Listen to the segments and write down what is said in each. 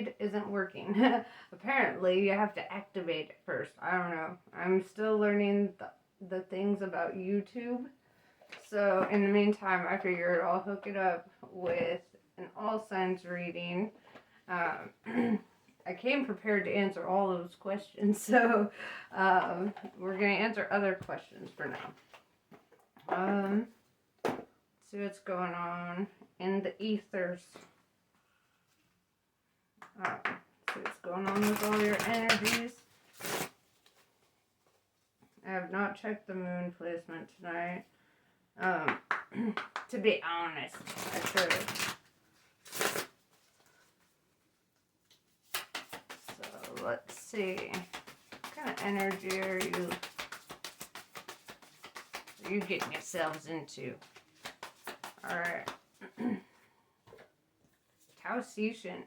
activated isn't working. Apparently, you have to activate it first. I don't know. I'm still learning the things about YouTube. So, in the meantime, I figured I'll hook it up with an all signs reading. I came prepared to answer all those questions, so we're going to answer other questions for now. Let's see what's going on in the ethers. See what's going on with all your energies. I have not checked the moon placement tonight. To be honest, I should have. So let's see. What kind of energy are you getting yourselves into? Alright. Tausetians.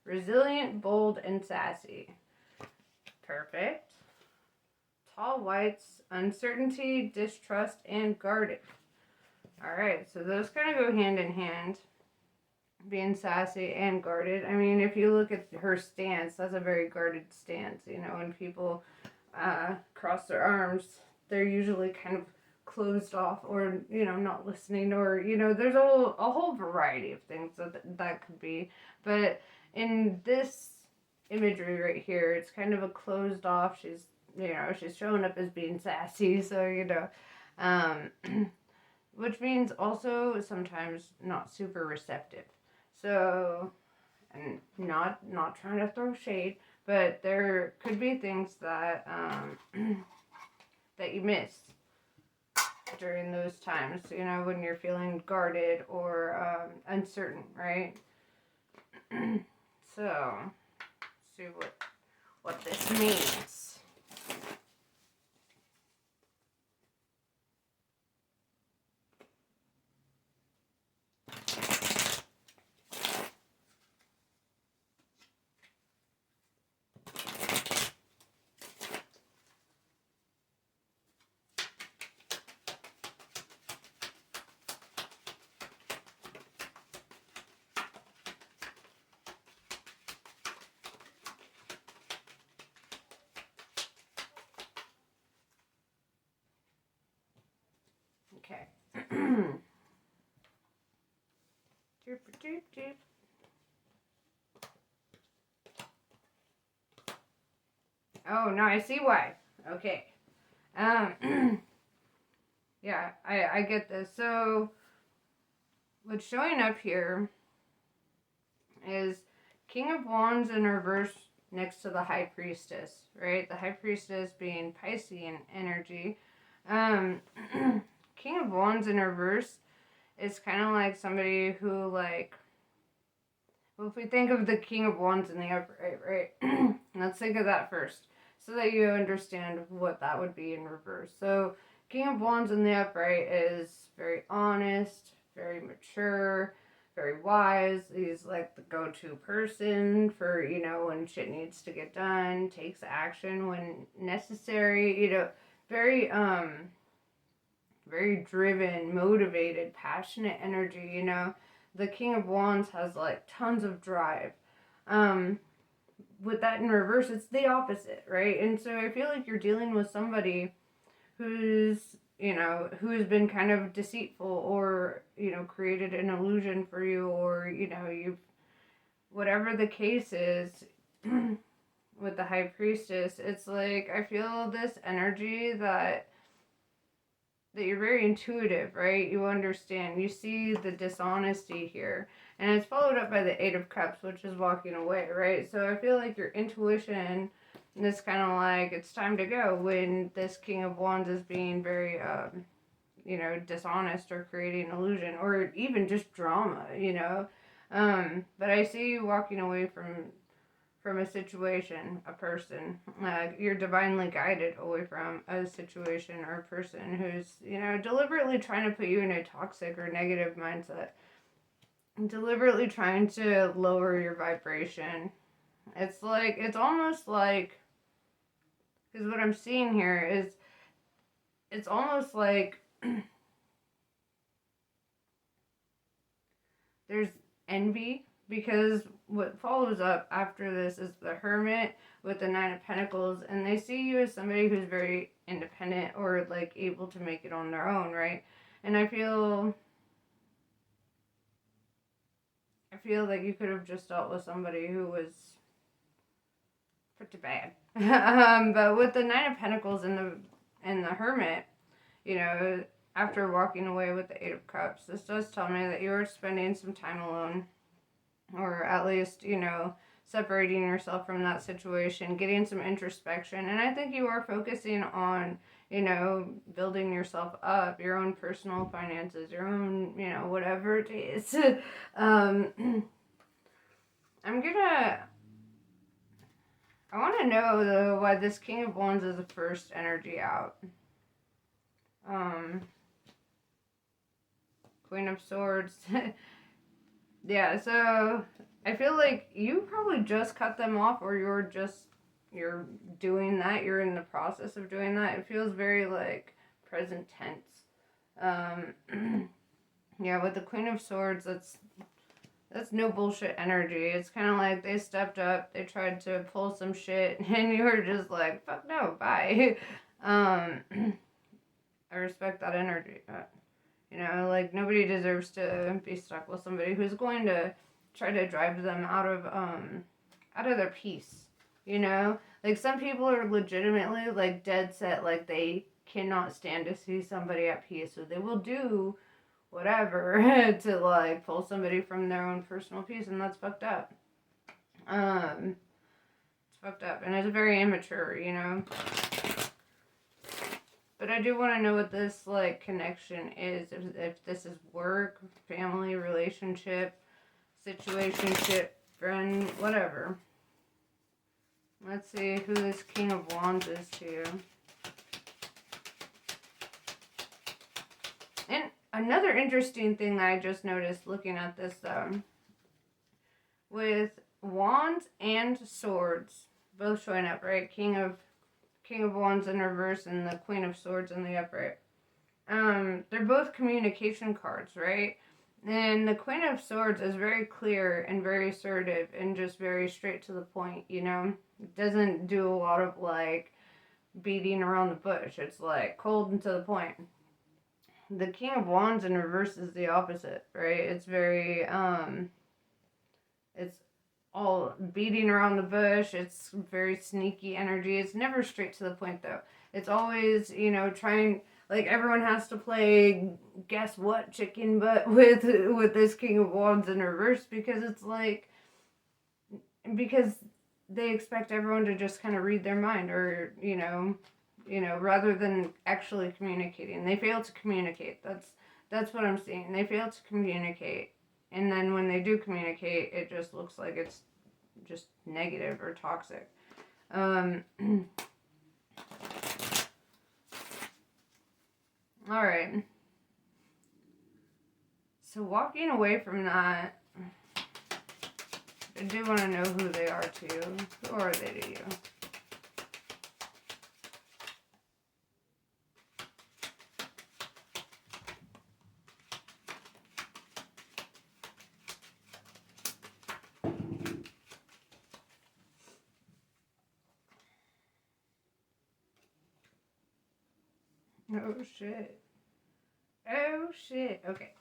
Resilient, bold, and sassy. Perfect. Tall whites. Uncertainty, distrust, and guarded. Alright, so those kind of go hand in hand. Being sassy and guarded. I mean, if you look at her stance, that's a very guarded stance. You know, when people cross their arms, they're usually kind of closed off or, you know, not listening, or, you know, there's a whole variety of things that could be. But in this imagery right here, it's kind of a closed off. She's, you know, she's showing up as being sassy, so, you know, which means also sometimes not super receptive. So, and not trying to throw shade, but there could be things that that you miss during those times, you know, when you're feeling guarded or uncertain, right? So, let's see what this means. Okay. Oh, now I see why. Okay. Yeah, I get this. So, what's showing up here is King of Wands in reverse next to the High Priestess, right? The High Priestess being Piscean energy. King of Wands in reverse is kind of like somebody who, like, well, if we think of the King of Wands in the upright, right? Let's think of that first, so that you understand what that would be in reverse. So, King of Wands in the upright is very honest, very mature, very wise. He's like the go-to person for, you know, when shit needs to get done, takes action when necessary, you know, very, very driven, motivated, passionate energy, you know. The King of Wands has like tons of drive. With that in reverse, it's the opposite, right? And so I feel like you're dealing with somebody who's, you know, who's been kind of deceitful, or, you know, created an illusion for you, or, you know, you've, whatever the case is, with the High Priestess, it's like, I feel this energy that you're very intuitive, right? You understand. You see the dishonesty here. And it's followed up by the Eight of Cups, which is walking away, right? So I feel like your intuition is kind of like, it's time to go, when this King of Wands is being very, you know, dishonest or creating illusion, or even just drama, you know. But I see you walking away from a situation, a person. You're divinely guided away from a situation or a person who's, you know, deliberately trying to put you in a toxic or negative mindset. Deliberately trying to lower your vibration. It's like, it's almost like, because what I'm seeing here is, it's almost like there's envy, because what follows up after this is the Hermit with the Nine of Pentacles, and they see you as somebody who's very independent or like able to make it on their own, right? And I feel like you could have just dealt with somebody who was pretty bad. But with the Nine of Pentacles and the Hermit, you know, after walking away with the Eight of Cups, this does tell me that you are spending some time alone, or at least, you know, separating yourself from that situation, getting some introspection. And I think you are focusing on, you know, building yourself up, your own personal finances, your own, you know, whatever it is. I want to know, though, why this King of Wands is the first energy out. Queen of Swords. Yeah, so I feel like you probably just cut them off, or you're doing that. You're in the process of doing that. It feels very, like, present tense. Yeah, with the Queen of Swords, that's no bullshit energy. It's kind of like they stepped up, they tried to pull some shit, and you were just like, fuck no, bye. I respect that energy. You know, like, nobody deserves to be stuck with somebody who's going to try to drive them out of their peace. You know, like, some people are legitimately, like, dead set, like, they cannot stand to see somebody at peace, so they will do whatever to, like, pull somebody from their own personal peace, and that's fucked up. It's fucked up, and it's very immature, you know. But I do want to know what this, like, connection is. If this is work, family, relationship, situationship, friend, whatever. Let's see who this King of Wands is to you. And another interesting thing that I just noticed looking at this, with Wands and Swords both showing up, right? King of Wands in reverse and the Queen of Swords in the upright. They're both communication cards, right? And the Queen of Swords is very clear and very assertive and just very straight to the point, you know? It doesn't do a lot of, like, beating around the bush. It's, like, cold and to the point. The King of Wands in reverse is the opposite, right? It's very, it's all beating around the bush. It's very sneaky energy. It's never straight to the point, though. It's always, you know, trying, like, everyone has to play guess what chicken butt with this King of Wands in reverse, because it's like, because they expect everyone to just kind of read their mind, or, you know, rather than actually communicating. They fail to communicate. That's what I'm seeing. They fail to communicate. And then when they do communicate, it just looks like it's just negative or toxic. Alright. So walking away from that, I do want to know who they are to you. Who are they to you? Oh shit. Oh shit. Okay.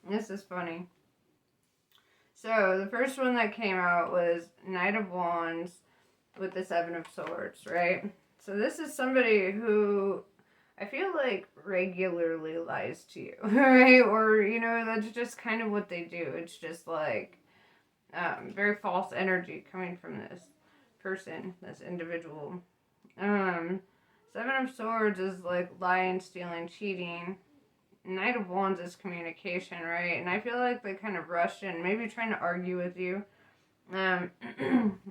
This is funny. So the first one that came out was Knight of Wands with the Seven of Swords, right? So this is somebody who I feel like regularly lies to you, right? Or, you know, that's just kind of what they do. It's just like very false energy coming from this person, this individual. Seven of Swords is like lying, stealing, cheating. Knight of Wands is communication, right? And I feel like they kind of rushed in, maybe trying to argue with you.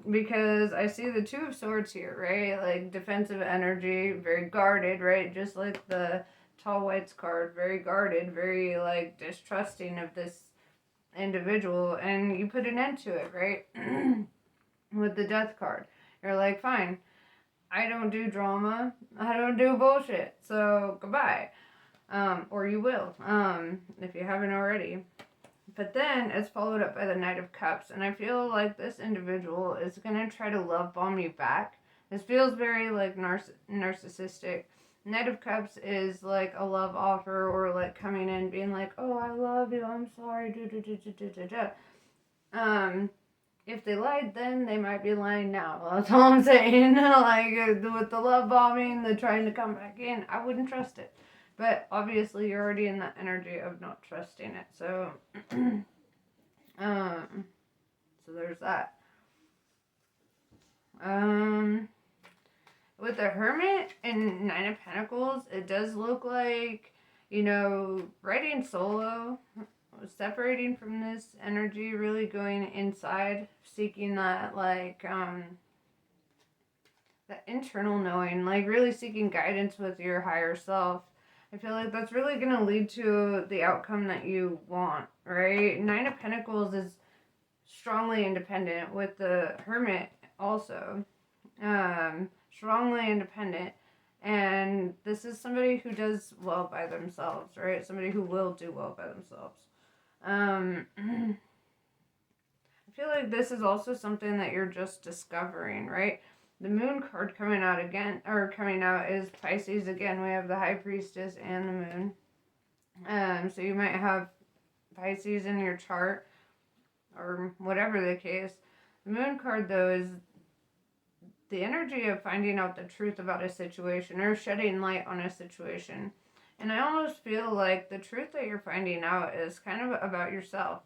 Because I see the Two of Swords here, right? Like defensive energy, very guarded, right? Just like the Tall Whites card, very guarded, very like distrusting of this individual. And you put an end to it, right? With the Death card. You're like, fine. I don't do drama. I don't do bullshit. So, goodbye. Or you will, if you haven't already. But then it's followed up by the Knight of Cups, and I feel like this individual is gonna try to love bomb you back. This feels very like narcissistic. Knight of Cups is like a love offer, or like coming in being like, "Oh, I love you. I'm sorry." If they lied then, they might be lying now. That's all I'm saying. Like with the love bombing, the trying to come back in, I wouldn't trust it. But obviously, you're already in that energy of not trusting it. So, so there's that. With the Hermit and Nine of Pentacles, it does look like, writing solo, separating from this energy, really going inside, seeking that, that internal knowing, like really seeking guidance with your higher self. I feel like that's really going to lead to the outcome that you want, right? Nine of Pentacles is strongly independent, with the Hermit also. Strongly independent. And this is somebody who does well by themselves, right? Somebody who will do well by themselves. I feel like this is also something that you're just discovering, right? The Moon card coming out is Pisces again. We have the High Priestess and the Moon. So you might have Pisces in your chart, or whatever the case. The Moon card, though, is the energy of finding out the truth about a situation, or shedding light on a situation. And I almost feel like the truth that you're finding out is kind of about yourself.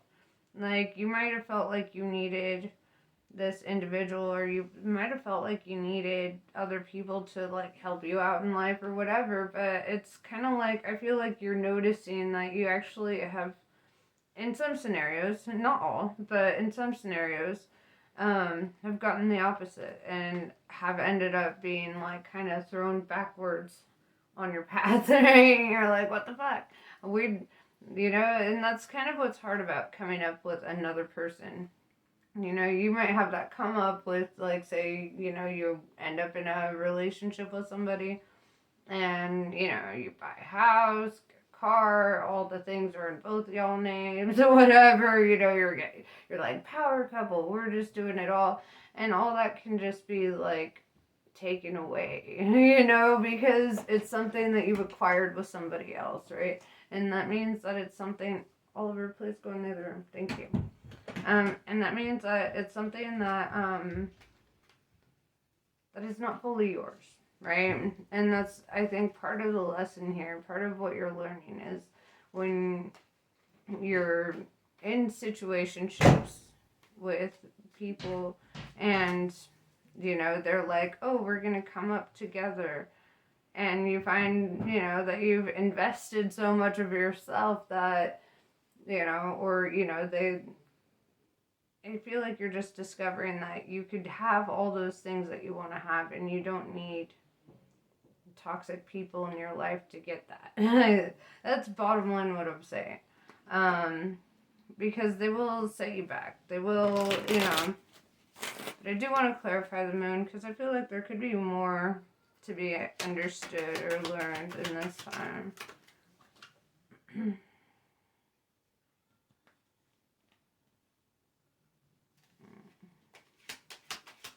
Like, you might have felt like you needed this individual, or you might have felt like you needed other people to like help you out in life or whatever, but it's kind of like, I feel like you're noticing that you actually have, in some scenarios, not all, but in some scenarios, have gotten the opposite and have ended up being like kind of thrown backwards on your path. And you're like, what the fuck? And that's kind of what's hard about coming up with another person. You might have that come up with, like, say, you end up in a relationship with somebody, and, you buy a house, get a car, all the things are in both y'all names, or whatever, you're like, power couple, we're just doing it all, and all that can just be, like, taken away, because it's something that you've acquired with somebody else, right? And that means that it's something, Oliver, please go in the other room, thank you. And that means that it's something that that is not fully yours, right? And that's, I think, part of the lesson here. Part of what you're learning is when you're in situationships with people, and they're like, oh, we're gonna come up together, and you find that you've invested so much of yourself that I feel like you're just discovering that you could have all those things that you want to have, and you don't need toxic people in your life to get that. That's bottom line what I'm saying. Because they will set you back. They will, But I do want to clarify the Moon, because I feel like there could be more to be understood or learned in this time.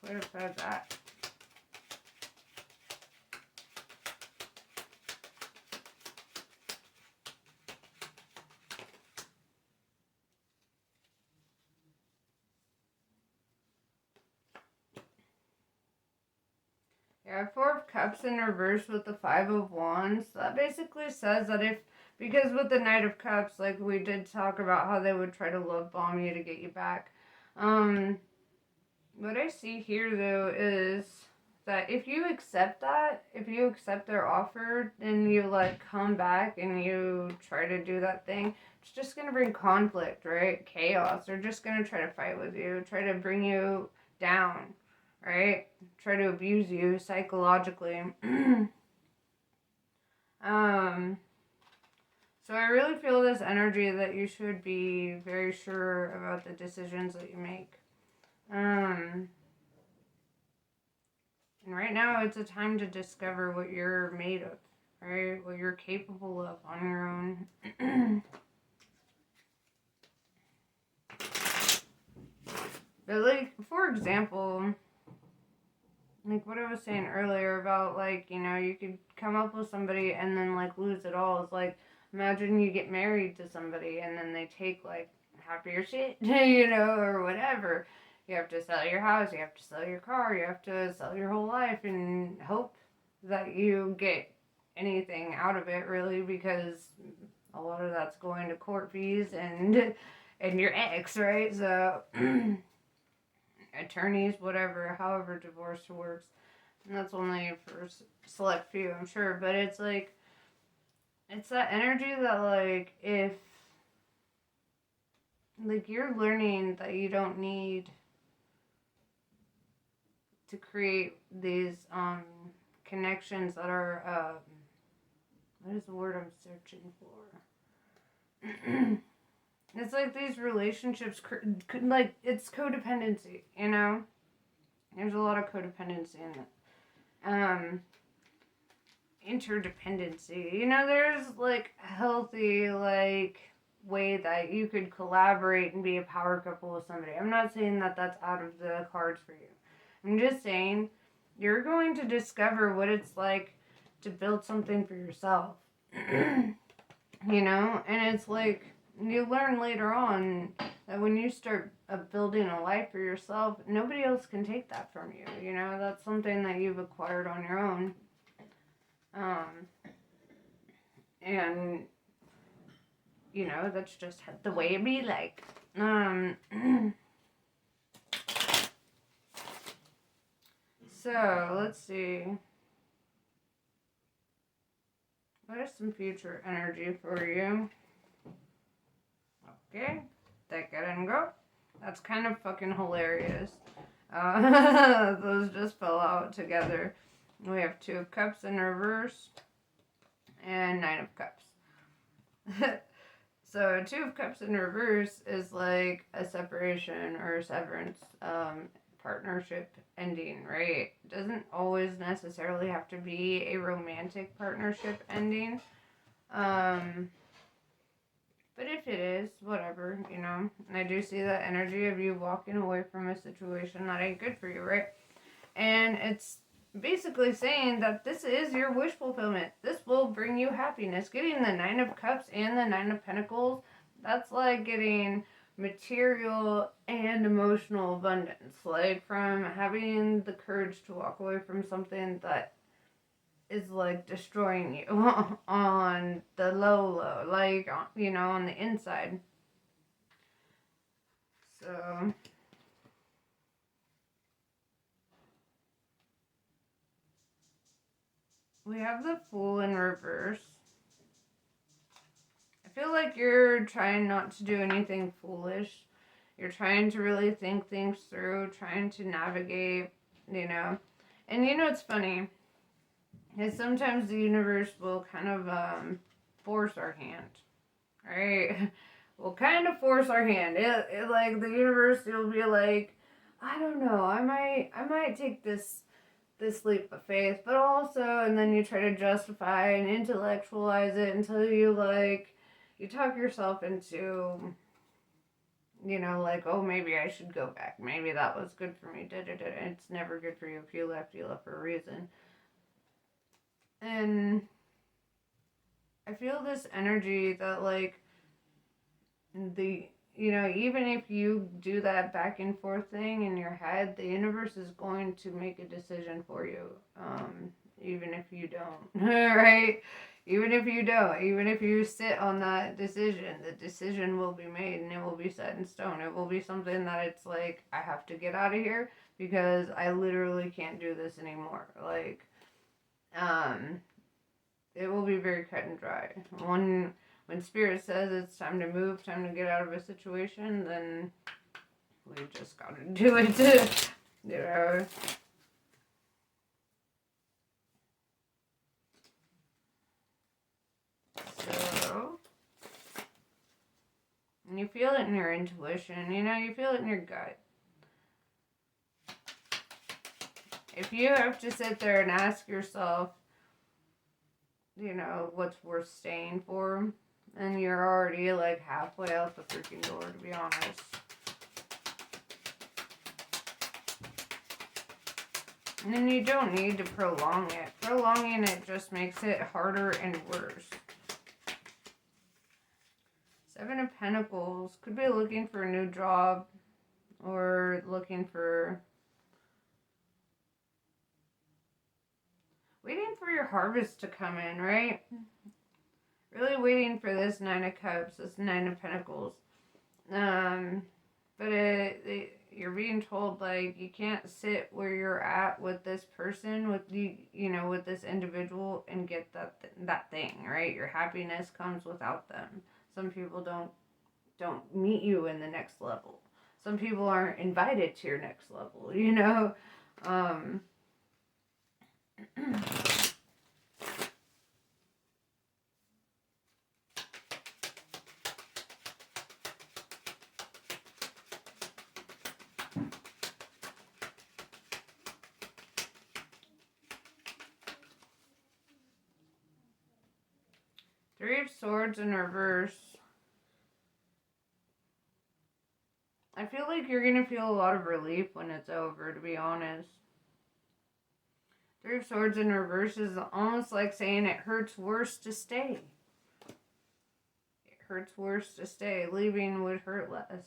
Clarify that. Yeah, Four of Cups in reverse with the Five of Wands. That basically says that because with the Knight of Cups, like we did talk about how they would try to love bomb you to get you back. What I see here, though, is that if you accept their offer, and you, like, come back and you try to do that thing, it's just going to bring conflict, right? Chaos. They're just going to try to fight with you, try to bring you down, right? Try to abuse you psychologically. So I really feel this energy that you should be very sure about the decisions that you make. And right now it's a time to discover what you're made of, right? What you're capable of on your own. But, like, for example, like what I was saying earlier about, like, you know, you could come up with somebody and then, like, lose it all. It's like, imagine you get married to somebody and then they take, like, half of your shit, you know, or whatever. You have to sell your house, you have to sell your car, you have to sell your whole life and hope that you get anything out of it, really, because a lot of that's going to court fees and your ex, right? So attorneys, whatever, however divorce works. And that's only for select few, I'm sure. But it's like, it's that energy that, like, if, like, you're learning that you don't need to create these connections that are, what is the word I'm searching for? It's like these relationships, like, it's codependency, you know? There's a lot of codependency in it. Interdependency. You know, there's, like, a healthy, like, way that you could collaborate and be a power couple with somebody. I'm not saying that that's out of the cards for you. I'm just saying you're going to discover what it's like to build something for yourself. You know? And it's like, you learn later on that when you start building a life for yourself, nobody else can take that from you. You know, that's something that you've acquired on your own. And, you know, that's just the way it be like. So, let's see. What is some future energy for you? Okay, take it and go. That's kind of fucking hilarious. Those just fell out together. We have 2 of Cups in reverse and 9 of Cups. So 2 of Cups in reverse is like a separation or a severance, partnership ending, right? It doesn't always necessarily have to be a romantic partnership ending. But if it is, whatever, you know. And I do see that energy of you walking away from a situation that ain't good for you, right? And it's basically saying that this is your wish fulfillment. This will bring you happiness. Getting the 9 of Cups and the 9 of Pentacles, that's like getting material and emotional abundance. Like from having the courage to walk away from something that is like destroying you on the low, like, you know, on the inside. So we have the Fool in reverse. I feel like you're trying not to do anything foolish. You're trying to really think things through, trying to navigate, you know. And you know, it's funny, is sometimes the universe will kind of force our hand, right? Will kind of force our hand. It like the universe will be like, I don't know, I might take this leap of faith, but also, and then you try to justify and intellectualize it until you like, you talk yourself into, you know, like, oh, maybe I should go back. Maybe that was good for me. It's never good for you. If you left for a reason. And I feel this energy that, like, you know, even if you do that back and forth thing in your head, the universe is going to make a decision for you. Even if you don't, right? Even if you don't, even if you sit on that decision, the decision will be made and it will be set in stone. It will be something that it's like, I have to get out of here because I literally can't do this anymore. Like, it will be very cut and dry. When Spirit says it's time to move, time to get out of a situation, then we just gotta do it, you know. So, and you feel it in your intuition, you know, you feel it in your gut. If you have to sit there and ask yourself, you know, what's worth staying for, and you're already like halfway out the freaking door, to be honest. And then you don't need to prolong it. Prolonging it just makes it harder and worse. Seven of Pentacles. Could be looking for a new job or looking for... waiting for your harvest to come in, right? Really waiting for this Nine of Cups, this Nine of Pentacles. But you're being told, like, you can't sit where you're at with this person, with with this individual and get that thing, right? Your happiness comes without them. Some people don't meet you in the next level. Some people aren't invited to your next level, Three of Swords in reverse. I feel like you're going to feel a lot of relief when it's over, to be honest. Three of Swords in reverse is almost like saying it hurts worse to stay. It hurts worse to stay. Leaving would hurt less.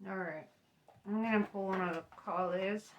Alright. I'm going to pull one of the collies.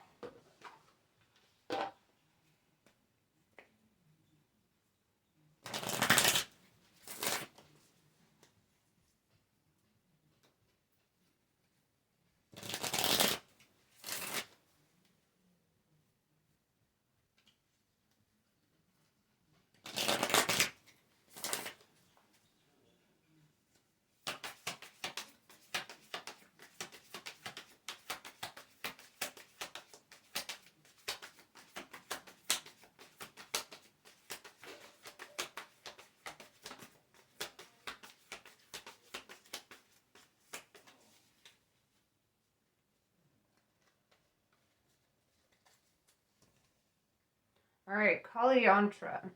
Alright, Kali Yantra.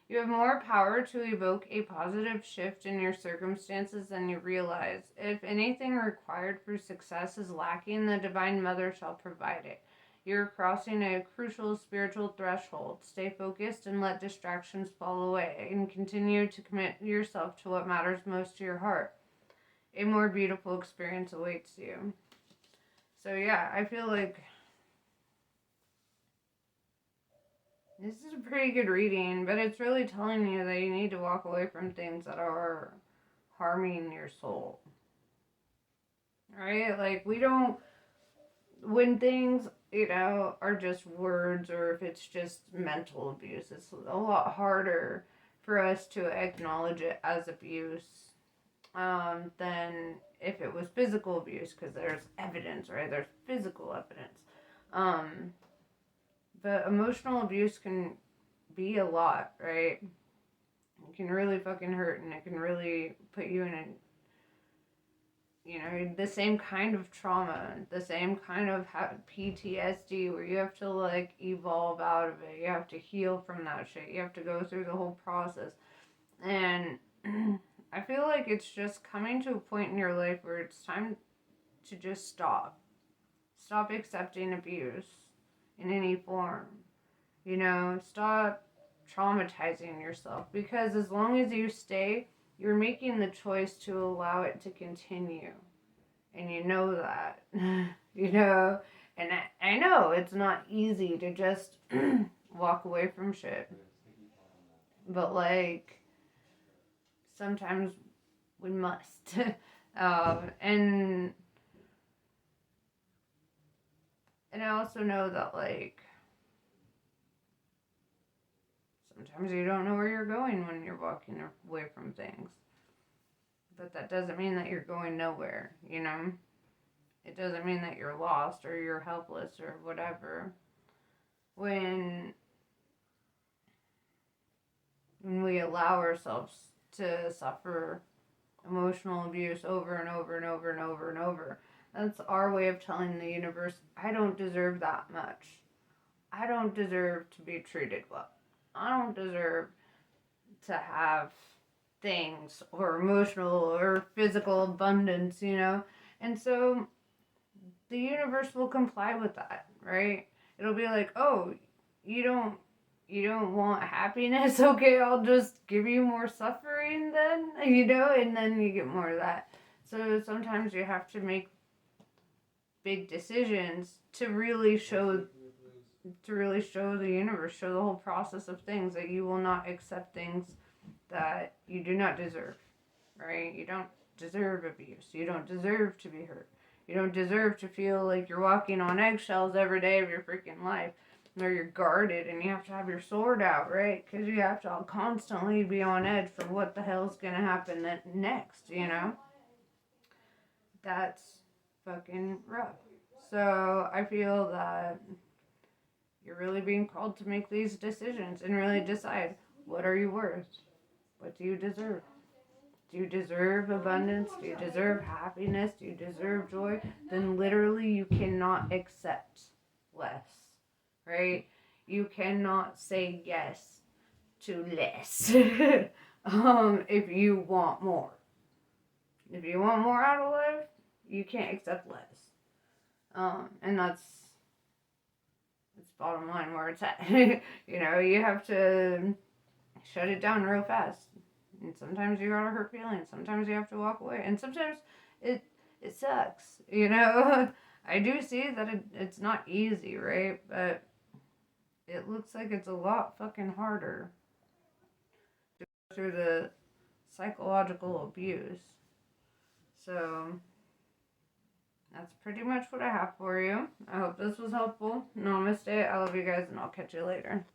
You have more power to evoke a positive shift in your circumstances than you realize. If anything required for success is lacking, the Divine Mother shall provide it. You're crossing a crucial spiritual threshold. Stay focused and let distractions fall away, and continue to commit yourself to what matters most to your heart. A more beautiful experience awaits you. So yeah, I feel like this is a pretty good reading, but it's really telling you that you need to walk away from things that are harming your soul. Right? Like, when things, are just words, or if it's just mental abuse, it's a lot harder for us to acknowledge it as abuse than if it was physical abuse, because there's evidence, right? There's physical evidence. But emotional abuse can be a lot, right? It can really fucking hurt, and it can really put you in the same kind of trauma, the same kind of PTSD, where you have to, like, evolve out of it. You have to heal from that shit. You have to go through the whole process. And I feel like it's just coming to a point in your life where it's time to just stop. Stop accepting abuse in any form. Stop traumatizing yourself, because as long as you stay, you're making the choice to allow it to continue. And you know that. And I know it's not easy to just walk away from shit. But, like, sometimes we must. And I also know that, like, sometimes you don't know where you're going when you're walking away from things. But that doesn't mean that you're going nowhere, It doesn't mean that you're lost or you're helpless or whatever. When we allow ourselves to suffer emotional abuse over and over and over and over and over, that's our way of telling the universe, I don't deserve that much. I don't deserve to be treated well. I don't deserve to have things or emotional or physical abundance, you know? And so the universe will comply with that, right? It'll be like, "Oh, you don't you don't want happiness? Okay, I'll just give you more suffering then." You know, and then you get more of that. So sometimes you have to make big decisions to really show the universe, show the whole process of things, that you will not accept things that you do not deserve, right? You don't deserve abuse. You don't deserve to be hurt. You don't deserve to feel like you're walking on eggshells every day of your freaking life. Or you're guarded and you have to have your sword out, right? Because you have to constantly be on edge for what the hell's going to happen next, you know? That's fucking rough. So I feel that you're really being called to make these decisions and really decide, what are you worth? What do you deserve? Do you deserve abundance? Do you deserve happiness? Do you deserve joy? Then literally you cannot accept less, right? You cannot say yes to less if you want more. If you want more out of life, you can't accept less. And that's bottom line where it's at. You know, you have to shut it down real fast. And sometimes you gotta hurt feelings. Sometimes you have to walk away. And sometimes it sucks. You know, I do see that it's not easy, right? But it looks like it's a lot fucking harder to go through the psychological abuse. So that's pretty much what I have for you. I hope this was helpful. Namaste. I love you guys, and I'll catch you later.